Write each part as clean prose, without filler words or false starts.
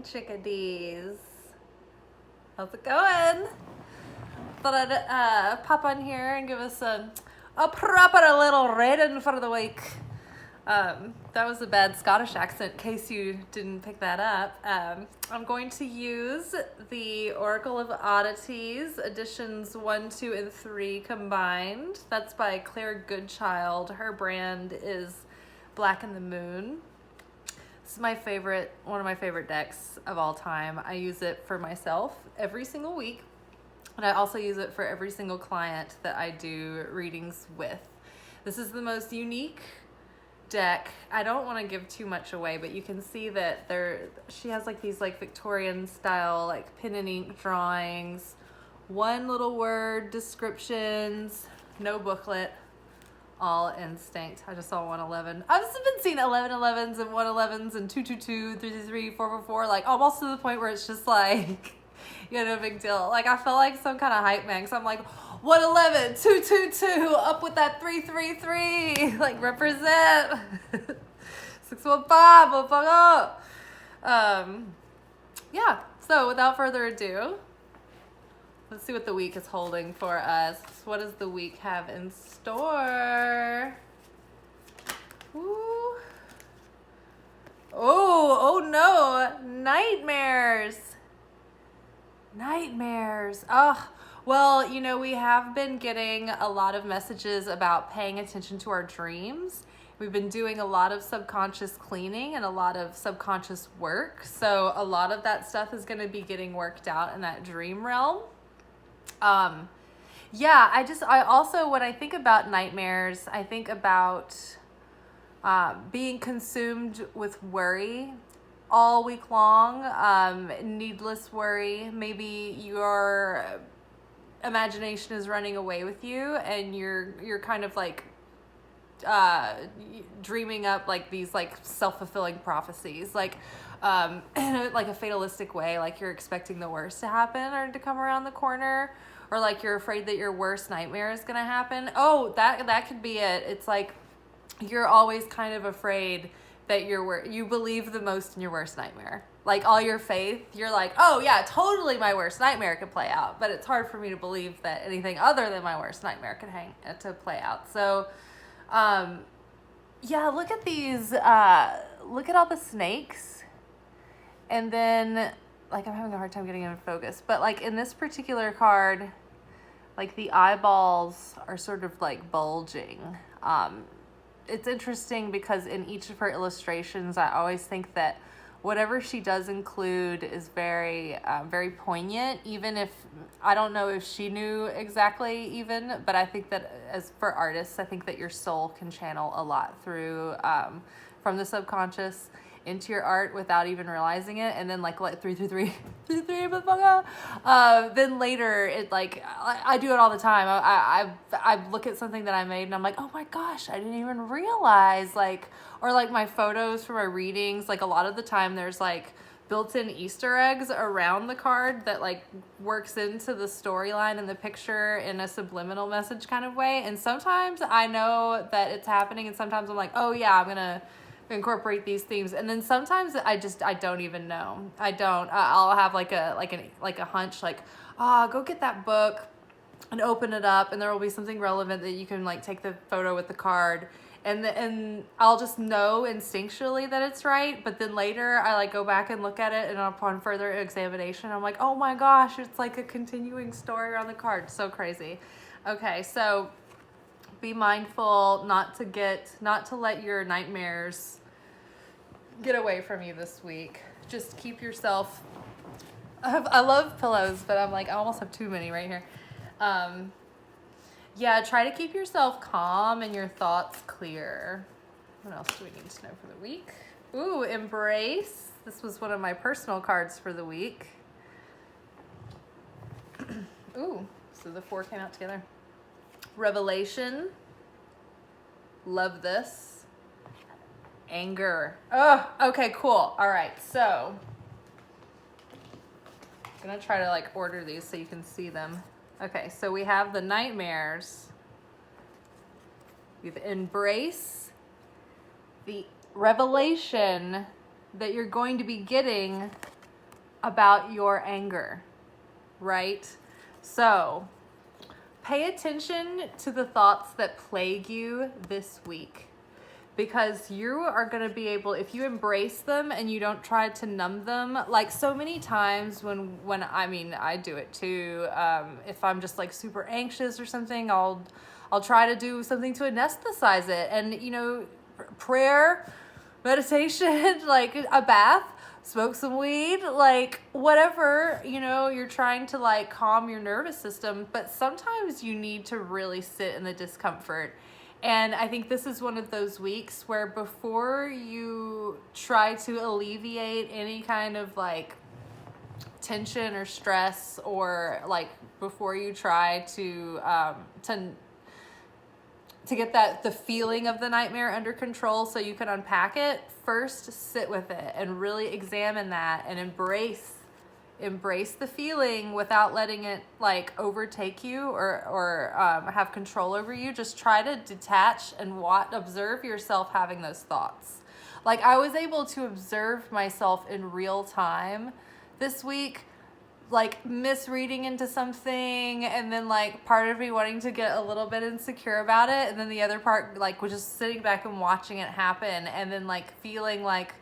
chickadees. How's it going? Thought I'd pop on here and give us a proper little rating for the week. That was a bad Scottish accent in case you didn't pick that up. I'm going to use the Oracle of Oddities, editions 1, 2, and 3 combined. That's by Claire Goodchild. Her brand is Black and the Moon. This is my favorite, one of my favorite decks of all time. I use it for myself every single week, and I also use it for every single client that I do readings with. This is the most unique deck. I don't want to give too much away, but you can see that she has like these like Victorian style like pen and ink drawings, one little word descriptions, no booklet, all instinct. I just saw 111. I've just been seeing 1111s and 111s and 222, 333, 444, like almost to the point where it's just like, you know, no big deal. Like I feel like some kind of hype man, because I'm like 111, 222, up with that 333, like represent. 615, motherfucker. Yeah, so without further ado, let's see what the week is holding for us. What does the week have in store? Ooh. Oh no, nightmares. Nightmares. Oh, well, you know, we have been getting a lot of messages about paying attention to our dreams. We've been doing a lot of subconscious cleaning and a lot of subconscious work. So a lot of that stuff is going to be getting worked out in that dream realm. Yeah, I also, when I think about nightmares, I think about being consumed with worry all week long, needless worry. Maybe your imagination is running away with you, and you're kind of like dreaming up like these like self-fulfilling prophecies, like in like a fatalistic way, like you're expecting the worst to happen or to come around the corner, or like you're afraid that your worst nightmare is gonna happen. Oh, that could be it. It's like you're always kind of afraid that you believe the most in your worst nightmare. Like all your faith, you're like, oh yeah, totally my worst nightmare could play out, but it's hard for me to believe that anything other than my worst nightmare could play out. So, yeah, look at these, look at all the snakes. And then, like, I'm having a hard time getting in focus, but like in this particular card, like the eyeballs are sort of like bulging. It's interesting because in each of her illustrations, I always think that whatever she does include is very, very poignant, even if, I don't know if she knew exactly even, but I think that as for artists, I think that your soul can channel a lot through, from the subconscious into your art without even realizing it. And then like 333, then later it like, I do it all the time. I look at something that I made and I'm like, oh my gosh, I didn't even realize, like, or like my photos for my readings, like a lot of the time there's like built-in Easter eggs around the card that like works into the storyline and the picture in a subliminal message kind of way. And sometimes I know that it's happening, and sometimes I'm like, oh yeah, I'm gonna incorporate these themes. And then sometimes I don't even know. I'll have like a hunch, like, go get that book and open it up, and there will be something relevant that you can like take the photo with the card, and I'll just know instinctually that it's right. But then later I like go back and look at it, and upon further examination, I'm like, oh my gosh, it's like a continuing story on the card. So crazy. Okay, so be mindful not to let your nightmares get away from you this week. Just keep yourself, I love pillows, but I'm like, I almost have too many right here. Yeah, try to keep yourself calm and your thoughts clear. What else do we need to know for the week? Ooh, embrace. This was one of my personal cards for the week. Ooh, so the 4 came out together. Revelation. Love this. Anger. Oh, okay, cool. All right, so I'm gonna try to like order these so you can see them. Okay, so we have the nightmares. We have embrace, the revelation that you're going to be getting about your anger, right? So pay attention to the thoughts that plague you this week, because you are going to be able, if you embrace them and you don't try to numb them, like so many times when I mean, I do it too. If I'm just like super anxious or something, I'll try to do something to anesthetize it. And, you know, prayer, meditation, like a bath, smoke some weed, like whatever, you know, you're trying to like calm your nervous system. But sometimes you need to really sit in the discomfort. And I think this is one of those weeks where before you try to alleviate any kind of like tension or stress, or like before you try to get the feeling of the nightmare under control so you can unpack it, first sit with it and really examine that and embrace the feeling without letting it like overtake you or have control over you. Just try to detach and observe yourself having those thoughts. Like I was able to observe myself in real time this week, like misreading into something, and then like part of me wanting to get a little bit insecure about it, and then the other part like was just sitting back and watching it happen, and then like feeling like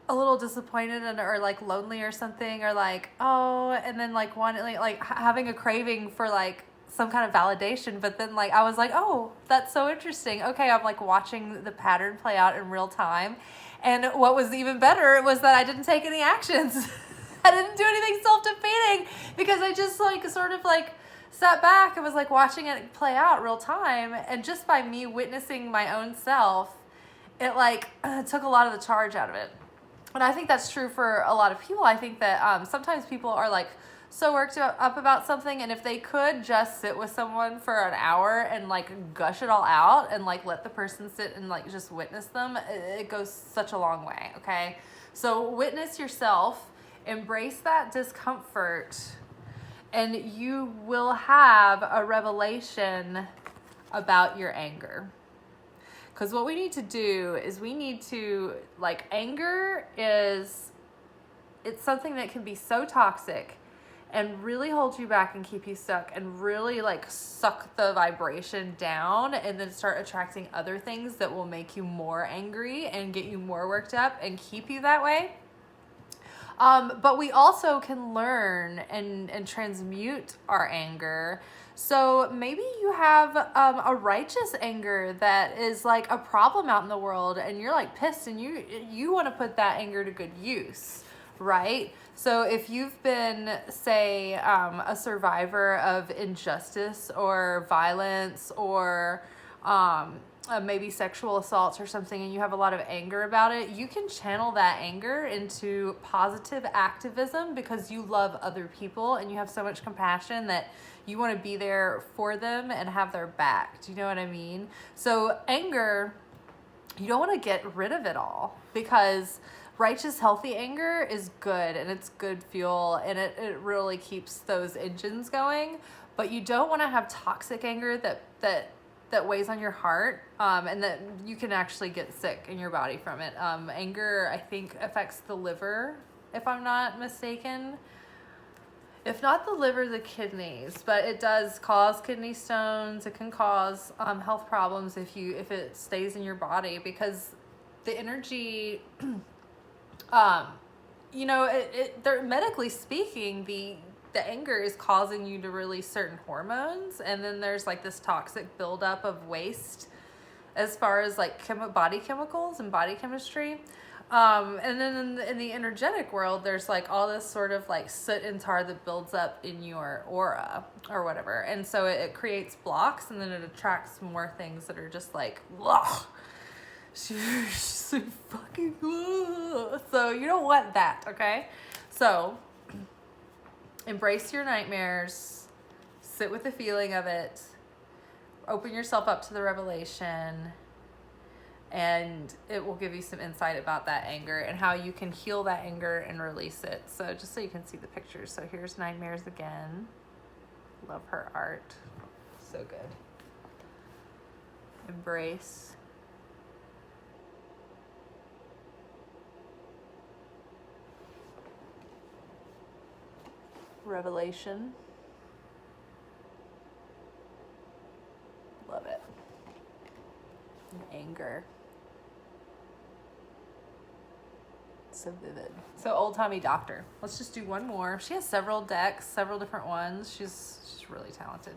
a little disappointed or like lonely or something, or like and then like wanting like having a craving for like some kind of validation. But then like I was like, oh, that's so interesting. Okay, I'm like watching the pattern play out in real time. And what was even better was that I didn't take any actions. I didn't do anything self-defeating, because I just like sort of like sat back and was like watching it play out real time. And just by me witnessing my own self, it like took a lot of the charge out of it. And I think that's true for a lot of people. I think that sometimes people are like so worked up about something, and if they could just sit with someone for an hour and like gush it all out and like let the person sit and like just witness them, it goes such a long way. Okay, so witness yourself, embrace that discomfort, and you will have a revelation about your anger. Because what we need to do is we need to, like, anger it's something that can be so toxic and really hold you back and keep you stuck and really like suck the vibration down, and then start attracting other things that will make you more angry and get you more worked up and keep you that way. But we also can learn and transmute our anger. So maybe you have a righteous anger that is like a problem out in the world, and you're like pissed, and you want to put that anger to good use, right? So if you've been, say, a survivor of injustice or violence or maybe sexual assaults or something, and you have a lot of anger about it, you can channel that anger into positive activism, because you love other people and you have so much compassion that you want to be there for them and have their back. Do you know what I mean? So anger, you don't want to get rid of it all, because righteous, healthy anger is good, and it's good fuel, and it really keeps those engines going. But you don't want to have toxic anger that weighs on your heart, and that you can actually get sick in your body from it. Anger, I think, affects the liver, if I'm not mistaken. If not the liver, the kidneys, but it does cause kidney stones. It can cause health problems if it stays in your body, because the energy, they're medically speaking, the anger is causing you to release certain hormones, and then there's like this toxic buildup of waste as far as like body chemicals and body chemistry. And then in the energetic world, there's like all this sort of like soot and tar that builds up in your aura or whatever. And so it creates blocks, and then it attracts more things that are just like, ugh, so fucking ugh. So you don't want that, okay? So embrace your nightmares, sit with the feeling of it, open yourself up to the revelation, and it will give you some insight about that anger and how you can heal that anger and release it. So just so you can see the pictures. So here's Nightmares again. Love her art. So good. Embrace. revelation. Love it. And anger. So vivid. So Old Timey Doctor. Let's just do one more. She has several decks, several different ones. She's really talented.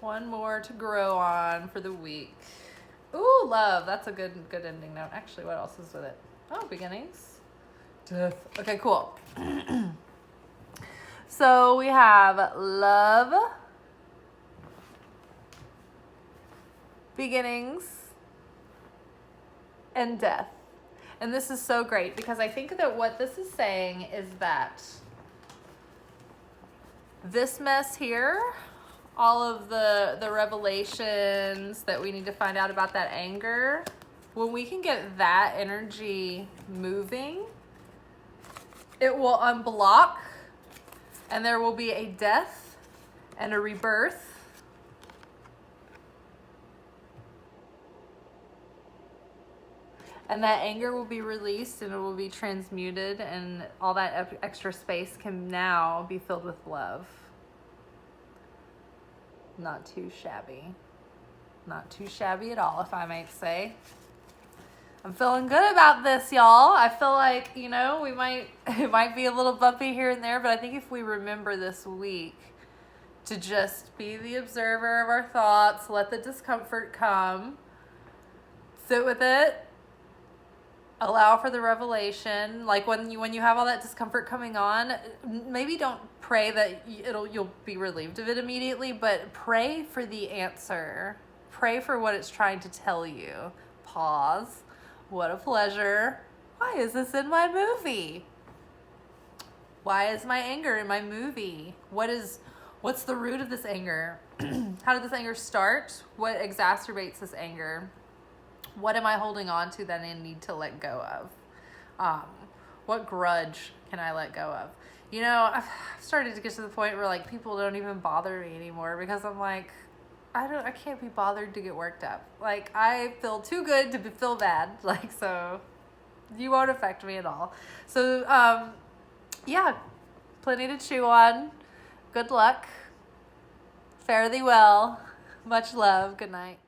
One more to grow on for the week. Ooh, love. That's a good ending note. Actually, what else is with it? Oh, beginnings. Death. Okay, cool. So we have love, beginnings, and death. And this is so great because I think that what this is saying is that this mess here, all of the revelations that we need to find out about that anger, when we can get that energy moving, it will unblock and there will be a death and a rebirth. And that anger will be released and it will be transmuted, and all that extra space can now be filled with love. Not too shabby. Not too shabby at all, if I might say. I'm feeling good about this, y'all. I feel like, it might be a little bumpy here and there, but I think if we remember this week to just be the observer of our thoughts, let the discomfort come, sit with it, allow for the revelation. Like when you have all that discomfort coming on, maybe don't pray that you'll be relieved of it immediately, but pray for the answer. Pray for what it's trying to tell you. Pause. What a pleasure. Why is this in my movie? Why is my anger in my movie? What's the root of this anger? How did this anger start? What exacerbates this anger? What am I holding on to that I need to let go of? What grudge can I let go of? I've started to get to the point where people don't even bother me anymore because I'm like, I can't be bothered to get worked up. I feel too good to feel bad. So you won't affect me at all. So, yeah, plenty to chew on. Good luck. Fare thee well. Much love. Good night.